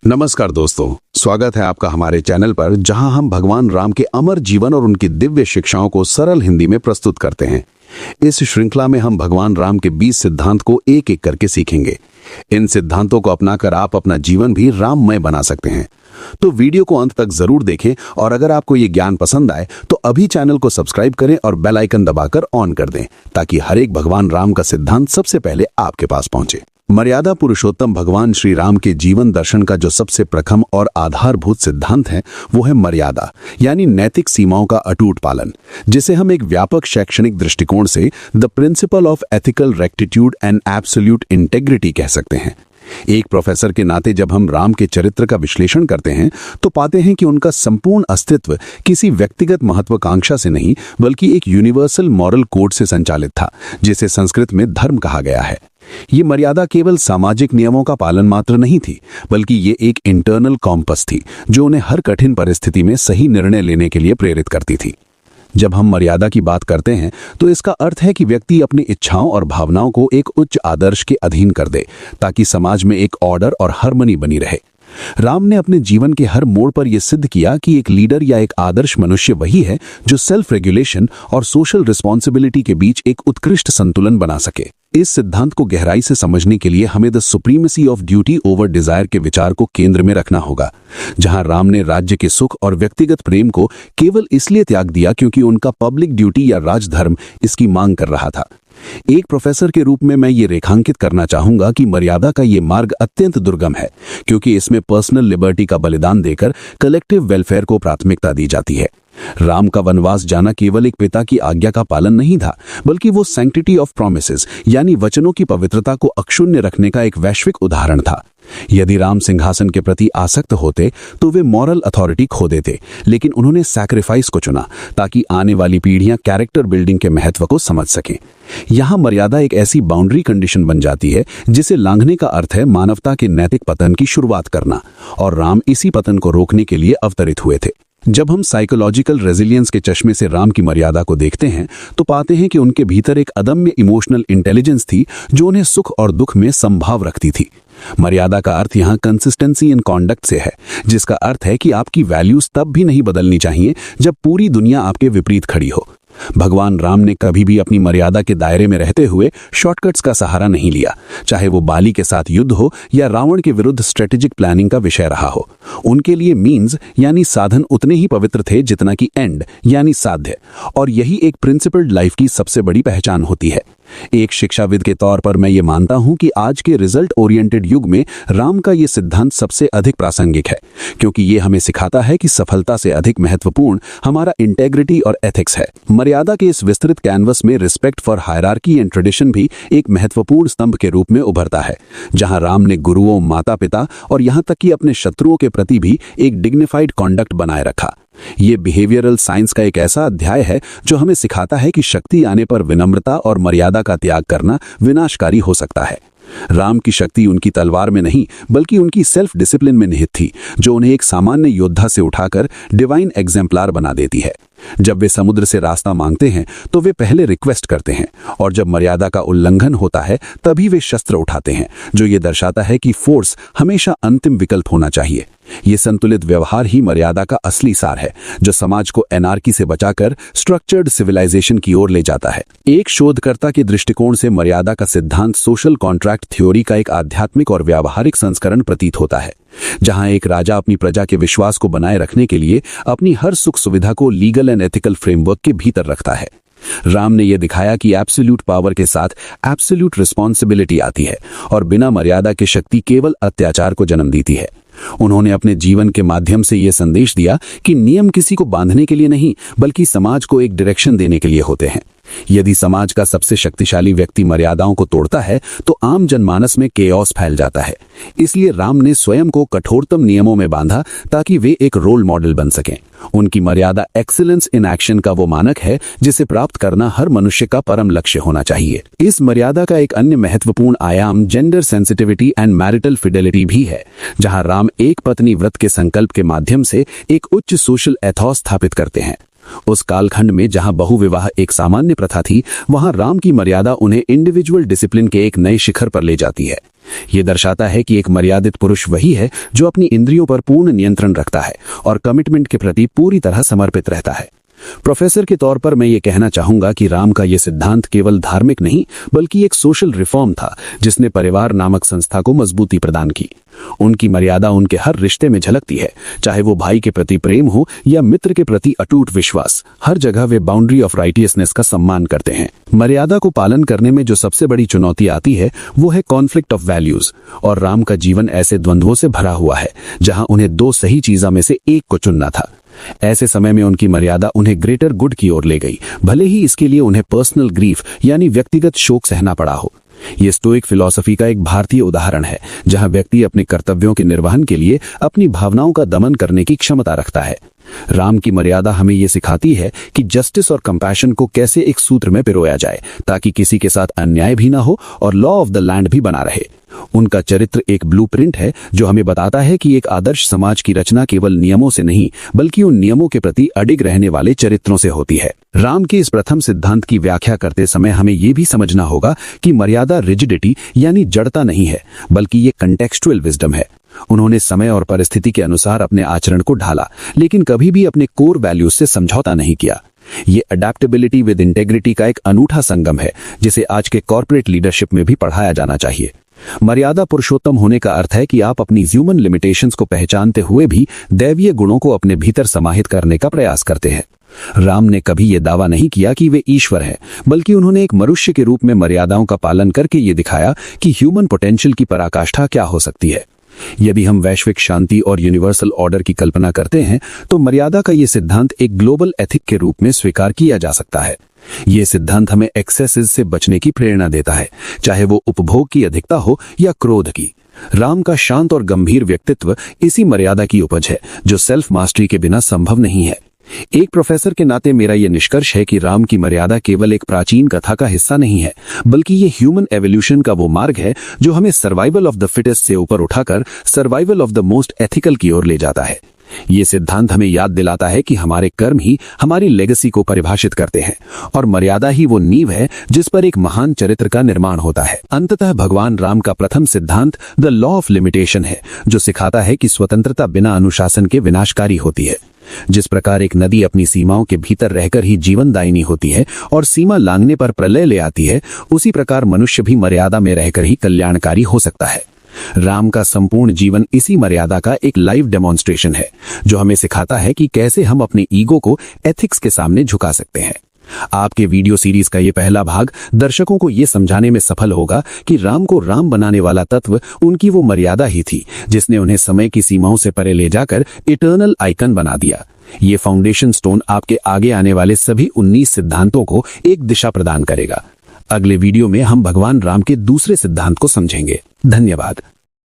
नमस्कार दोस्तों, स्वागत है आपका हमारे चैनल पर, जहां हम भगवान राम के अमर जीवन और उनकी दिव्य शिक्षाओं को सरल हिंदी में प्रस्तुत करते हैं। इस श्रृंखला में हम भगवान राम के 20 सिद्धांत को एक एक करके सीखेंगे। इन सिद्धांतों को अपनाकर आप अपना जीवन भी राममय बना सकते हैं। तो वीडियो को अंत तक जरूर देखें और अगर आपको ये ज्ञान पसंद आए तो अभी चैनल को सब्सक्राइब करें और बेल आइकन दबाकर ऑन कर दें, ताकि हर एक भगवान राम का सिद्धांत सबसे पहले आपके पास पहुंचे। मर्यादा पुरुषोत्तम भगवान श्री राम के जीवन दर्शन का जो सबसे प्रथम और आधारभूत सिद्धांत है वो है मर्यादा, यानी नैतिक सीमाओं का अटूट पालन, जिसे हम एक व्यापक शैक्षणिक दृष्टिकोण से the principle of ethical rectitude and absolute integrity कह सकते हैं। एक प्रोफेसर के नाते जब हम राम के चरित्र का विश्लेषण करते हैं तो पाते हैं कि उनका संपूर्ण अस्तित्व किसी व्यक्तिगत महत्वाकांक्षा से नहीं बल्कि एक यूनिवर्सल मॉरल कोड से संचालित था, जिसे संस्कृत में धर्म कहा गया है। ये मर्यादा केवल सामाजिक नियमों का पालन मात्र नहीं थी, बल्कि ये एक इंटरनल कॉम्पस थी जो उन्हें हर कठिन परिस्थिति में सही निर्णय लेने के लिए प्रेरित करती थी। जब हम मर्यादा की बात करते हैं तो इसका अर्थ है कि व्यक्ति अपनी इच्छाओं और भावनाओं को एक उच्च आदर्श के अधीन कर दे, ताकि समाज में एक ऑर्डर और हार्मनी बनी रहे। राम ने अपने जीवन के हर मोड़ पर यह सिद्ध किया कि एक लीडर या एक आदर्श मनुष्य वही है जो सेल्फ रेगुलेशन और सोशल रिस्पॉन्सिबिलिटी के बीच एक उत्कृष्ट संतुलन बना सके। इस सिद्धांत को गहराई से समझने के लिए हमें the supremacy of duty over desire के विचार को केंद्र में रखना होगा, जहां राम ने राज्य के सुख और व्यक्तिगत प्रेम को केवल इसलिए त्याग दिया क्योंकि उनका पब्लिक ड्यूटी या राजधर्म इसकी मांग कर रहा था। एक प्रोफेसर के रूप में मैं ये रेखांकित करना चाहूंगा कि मर्यादा का ये मार्ग अत्यंत दुर्गम है, क्योंकि इसमें पर्सनल लिबर्टी का बलिदान देकर कलेक्टिव वेलफेयर को प्राथमिकता दी जाती है। राम का वनवास जाना केवल एक पिता की आज्ञा का पालन नहीं था, बल्कि वो सैंक्टिटी ऑफ प्रोमिसेस यानी वचनों की पवित्रता को अक्षुण्य रखने का एक वैश्विक उदाहरण था। यदि राम सिंहासन के प्रति आसक्त होते तो वे मॉरल अथॉरिटी खो देते, लेकिन उन्होंने सैक्रिफाइस को चुना ताकि आने वाली पीढ़ियां कैरेक्टर बिल्डिंग के महत्व को समझ सकें। यहां मर्यादा एक ऐसी बाउंड्री कंडीशन बन जाती है जिसे लांघने का अर्थ है मानवता के नैतिक पतन की शुरुआत करना, और राम इसी पतन को रोकने के लिए अवतरित हुए थे। जब हम साइकोलॉजिकल रेजिलियंस के चश्मे से राम की मर्यादा को देखते हैं तो पाते हैं कि उनके भीतर एक अदम्य इमोशनल इंटेलिजेंस थी जो उन्हें सुख और दुख में समभाव रखती थी। मर्यादा का अर्थ यहाँ कंसिस्टेंसी इन कॉन्डक्ट से है, जिसका अर्थ है कि आपकी वैल्यूज तब भी नहीं बदलनी चाहिए जब पूरी दुनिया आपके विपरीत खड़ी हो। भगवान राम ने कभी भी अपनी मर्यादा के दायरे में रहते हुए शॉर्टकट्स का सहारा नहीं लिया, चाहे वो बाली के साथ युद्ध हो या रावण के विरुद्ध स्ट्रेटेजिक प्लानिंग का विषय रहा हो। उनके लिए मीन्स यानी साधन उतने ही पवित्र थे जितना कि एंड यानी साध्य, और यही एक प्रिंसिपल्ड लाइफ की सबसे बड़ी पहचान होती है। एक शिक्षाविद के तौर पर मैं ये मानता हूं कि आज के रिजल्ट ओरिएंटेड युग में राम का ये सिद्धांत सबसे अधिक प्रासंगिक है, क्योंकि ये हमें सिखाता है कि सफलता से अधिक महत्वपूर्ण हमारा इंटेग्रिटी और एथिक्स है। मर्यादा के इस विस्तृत कैनवस में respect for hierarchy and tradition भी एक महत्वपूर्ण स्तंभ के रूप में उभरता है, जहां राम ने गुरुओं, माता पिता और यहां तक कि अपने शत्रुओं के प्रति भी एक डिग्निफाइड कॉन्डक्ट बनाए रखा। ये बिहेवियरल साइंस का एक ऐसा अध्याय है जो हमें सिखाता है कि शक्ति आने पर विनम्रता और मर्यादा का त्याग करना विनाशकारी हो सकता है। राम की शक्ति उनकी तलवार में नहीं बल्कि उनकी सेल्फ डिसिप्लिन में निहित थी, जो उन्हें एक सामान्य योद्धा से उठाकर डिवाइन एग्जाम्पलर बना देती है। जब वे समुद्र से रास्ता मांगते हैं तो वे पहले रिक्वेस्ट करते हैं, और जब मर्यादा का उल्लंघन होता है तभी वे शस्त्र उठाते हैं, जो ये दर्शाता है कि फोर्स हमेशा अंतिम विकल्प होना चाहिए। ये संतुलित व्यवहार ही मर्यादा का असली सार है, जो समाज को एनार्की से बचाकर स्ट्रक्चर्ड सिविलाइजेशन की ओर ले जाता है। एक शोधकर्ता के दृष्टिकोण से मर्यादा का सिद्धांत सोशल कॉन्ट्रैक्ट थ्योरी का एक आध्यात्मिक और व्यावहारिक संस्करण प्रतीत होता है, जहां एक राजा अपनी प्रजा के विश्वास को बनाए रखने के लिए अपनी हर सुख सुविधा को लीगल एंड एथिकल फ्रेमवर्क के भीतर रखता है। राम ने यह दिखाया कि एब्सोल्यूट पावर के साथ एब्सोल्यूट रिस्पॉन्सिबिलिटी आती है, और बिना मर्यादा के शक्ति केवल अत्याचार को जन्म देती है। उन्होंने अपने जीवन के माध्यम से यह संदेश दिया कि नियम किसी को बांधने के लिए नहीं बल्कि समाज को एक डायरेक्शन देने के लिए होते हैं। यदि समाज का सबसे शक्तिशाली व्यक्ति मर्यादाओं को तोड़ता है तो आम जनमानस में केओस फैल जाता है। इसलिए राम ने स्वयं को कठोरतम नियमों में बांधा ताकि वे एक रोल मॉडल बन सकें। उनकी मर्यादा एक्सीलेंस इन एक्शन का वो मानक है जिसे प्राप्त करना हर मनुष्य का परम लक्ष्य होना चाहिए। इस मर्यादा का एक अन्य महत्वपूर्ण आयाम gender sensitivity and marital Fidelity भी है, जहां राम एक पत्नी व्रत के संकल्प के माध्यम से एक उच्च सोशल एथॉस स्थापित करते हैं। उस कालखंड में जहां बहुविवाह एक सामान्य प्रथा थी, वहां राम की मर्यादा उन्हें इंडिविजुअल डिसिप्लिन के एक नए शिखर पर ले जाती है। ये दर्शाता है कि एक मर्यादित पुरुष वही है जो अपनी इंद्रियों पर पूर्ण नियंत्रण रखता है और कमिटमेंट के प्रति पूरी तरह समर्पित रहता है। प्रोफेसर के तौर पर मैं ये कहना चाहूंगा कि राम का ये सिद्धांत केवल धार्मिक नहीं बल्कि एक सोशल रिफॉर्म था, जिसने परिवार नामक संस्था को मजबूती प्रदान की। उनकी मर्यादा उनके हर रिश्ते में झलकती है, चाहे वो भाई के प्रति प्रेम हो या मित्र के प्रति अटूट विश्वास। हर जगह वे बाउंड्री ऑफ राइटियसनेस का सम्मान करते हैं। मर्यादा को पालन करने में जो सबसे बड़ी चुनौती आती है वो है कॉन्फ्लिक्ट ऑफ वैल्यूज, और राम का जीवन ऐसे द्वंद्वों से भरा हुआ है जहां उन्हें दो सही चीजों में से एक को चुनना था। ऐसे समय में उनकी मर्यादा उन्हें ग्रेटर गुड की ओर ले गई, भले ही इसके लिए उन्हें पर्सनल ग्रीफ यानी व्यक्तिगत शोक सहना पड़ा हो। ये स्टोइक फिलॉसफी का एक भारतीय उदाहरण है, जहां व्यक्ति अपने कर्तव्यों के निर्वहन के लिए अपनी भावनाओं का दमन करने की क्षमता रखता है। राम की मर्यादा हमें यह सिखाती है कि जस्टिस और कंपैशन को कैसे एक सूत्र में पिरोया जाए ताकि किसी के साथ अन्याय भी ना हो और लॉ ऑफ द लैंड भी बना रहे। उनका चरित्र एक ब्लूप्रिंट है जो हमें बताता है कि एक आदर्श समाज की रचना केवल नियमों से नहीं बल्कि उन नियमों के प्रति अडिग रहने वाले चरित्रों से होती है। राम के इस प्रथम सिद्धांत की व्याख्या करते समय हमें यह भी समझना होगा कि मर्यादा रिजिडिटी यानी जड़ता नहीं है, बल्कि ये कंटेक्सचुअल विजडम है। उन्होंने समय और परिस्थिति के अनुसार अपने आचरण को ढाला, लेकिन कभी भी अपने कोर वैल्यूज से समझौता नहीं किया। ये अडेप्टेबिलिटी विद इंटेग्रिटी का एक अनूठा संगम है, जिसे आज के कॉर्पोरेट लीडरशिप में भी पढ़ाया जाना चाहिए। मर्यादा पुरुषोत्तम होने का अर्थ है कि आप अपनी ह्यूमन लिमिटेशंस को पहचानते हुए भी दैवीय गुणों को अपने भीतर समाहित करने का प्रयास करते हैं। राम ने कभी यह दावा नहीं किया कि वे ईश्वर हैं, बल्कि उन्होंने एक मनुष्य के रूप में मर्यादाओं का पालन करके ये दिखाया कि ह्यूमन पोटेंशियल की पराकाष्ठा क्या हो सकती है। यदि हम वैश्विक शांति और यूनिवर्सल ऑर्डर की कल्पना करते हैं तो मर्यादा का ये सिद्धांत एक ग्लोबल एथिक के रूप में स्वीकार किया जा सकता है। ये सिद्धांत हमें एक्सेसेस से बचने की प्रेरणा देता है, चाहे वो उपभोग की अधिकता हो या क्रोध की। राम का शांत और गंभीर व्यक्तित्व इसी मर्यादा की उपज है, जो सेल्फ मास्टरी के बिना संभव नहीं है। एक प्रोफेसर के नाते मेरा यह निष्कर्ष है कि राम की मर्यादा केवल एक प्राचीन कथा का हिस्सा नहीं है, बल्कि ये ह्यूमन एवोल्यूशन का वो मार्ग है जो हमें सर्वाइवल ऑफ द फिटेस्ट से ऊपर उठाकर survival of the most ethical की ओर ले जाता है। ये सिद्धांत हमें याद दिलाता है कि हमारे कर्म ही हमारी लेगेसी को परिभाषित करते हैं और मर्यादा ही वो नींव है जिस पर एक महान चरित्र का निर्माण होता है। अंततः भगवान राम का प्रथम सिद्धांत द लॉ ऑफ लिमिटेशन है, जो सिखाता है कि स्वतंत्रता बिना अनुशासन के विनाशकारी होती है। जिस प्रकार एक नदी अपनी सीमाओं के भीतर रहकर ही जीवनदायिनी होती है और सीमा लांघने पर प्रलय ले आती है, उसी प्रकार मनुष्य भी मर्यादा में रहकर ही कल्याणकारी हो सकता है। राम का संपूर्ण जीवन इसी मर्यादा का एक लाइव डेमोन्स्ट्रेशन है, जो हमें सिखाता है कि कैसे हम अपने ईगो को एथिक्स के सामने झुका सकते हैं। आपके वीडियो सीरीज का ये पहला भाग दर्शकों को ये समझाने में सफल होगा कि राम को राम बनाने वाला तत्व उनकी वो मर्यादा ही थी जिसने उन्हें समय की सीमाओं से परे ले जाकर इटर्नल आइकन बना दिया। ये फाउंडेशन स्टोन आपके आगे आने वाले सभी 19 सिद्धांतों को एक दिशा प्रदान करेगा। अगले वीडियो में हम भगवान राम के दूसरे सिद्धांत को समझेंगे। धन्यवाद।